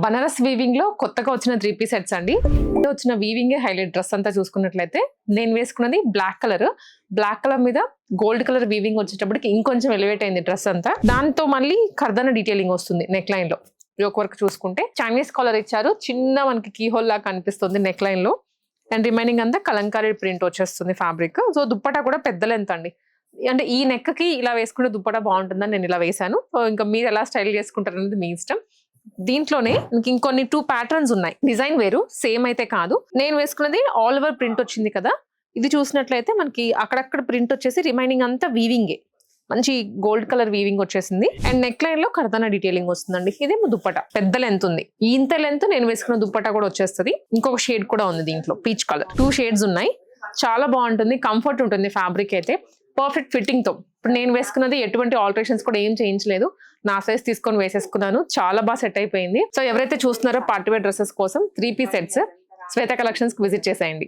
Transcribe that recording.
Banaras weaving లో కొత్తగా వచ్చిన 3 పీస్ సెట్స్ అండి. వచ్చిన వీవింగ్ హైలైట్ డ్రెస్ అంతా చూసుకున్నట్లయితే నేను వేసుకున్నది బ్లాక్ కలర్ మీద గోల్డ్ కలర్ వీవింగ్ వచ్చేటప్పటికి ఇంకొంచెం ఎలివేట్ అయింది డ్రెస్ అంతా. దాంతో మళ్ళీ కర్దన డీటెయిలింగ్ వస్తుంది నెక్ లైన్ లో. యోక్ వర్క్ చూసుకుంటే చైనీస్ కాలర్ ఇచ్చారు, చిన్న మనకి కీ హోల్ లాగా కనిపిస్తుంది నెక్ లైన్ లో. అండ్ రిమైనింగ్ అంతా కలంకారీ ప్రింట్ వచ్చేస్తుంది ఫ్యాబ్రిక్. సో దుప్పటా కూడా పెద్ద లెంత్ అండి. అంటే ఈ నెక్ కి ఇలా వేసుకుంటే దుప్పటా బాగుంటుందని నేను ఇలా వేసాను. సో ఇంకా మీరు ఎలా స్టైల్ చేసుకుంటారు అనేది మీ ఇష్టం. దీంట్లోనే ఇంకొన్ని 2 ప్యాటర్న్స్ ఉన్నాయి. డిజైన్ వేరు, సేమ్ అయితే కాదు. నేను వేసుకున్నది ఆల్ ఓవర్ ప్రింట్ వచ్చింది కదా, ఇది చూసినట్లయితే మనకి అక్కడక్కడ ప్రింట్ వచ్చేసి రిమైనింగ్ అంతా వీవింగే. మంచి గోల్డ్ కలర్ వీవింగ్ వచ్చేసింది. అండ్ నెక్ లైన్ లో కర్దన డీటెయిలింగ్ వస్తుందండి. ఇది దుప్పట పెద్ద లెంత్ ఉంది. ఇంత లెంత్ నేను వేసుకున్న దుప్పట కూడా వచ్చేస్తుంది. ఇంకొక షేడ్ కూడా ఉంది దీంట్లో, పీచ్ కలర్. 2 షేడ్స్ ఉన్నాయి. చాలా బాగుంటుంది, కంఫర్ట్ ఉంటుంది. ఫ్యాబ్రిక్ అయితే పర్ఫెక్ట్ ఫిట్టింగ్ తో. ఇప్పుడు నేను వేసుకున్నది ఎటువంటి ఆల్టరేషన్స్ కూడా ఏం చేయించలేదు. నా సైజ్ తీసుకొని వేసేసుకున్నాను. చాలా బాగా సెట్ అయిపోయింది. సో ఎవరైతే చూస్తున్నారో పార్టీ వేర్ డ్రెస్సెస్ కోసం 3 పీస్ సెట్స్ శ్వేత కలెక్షన్స్ కి విజిట్ చేసేయండి.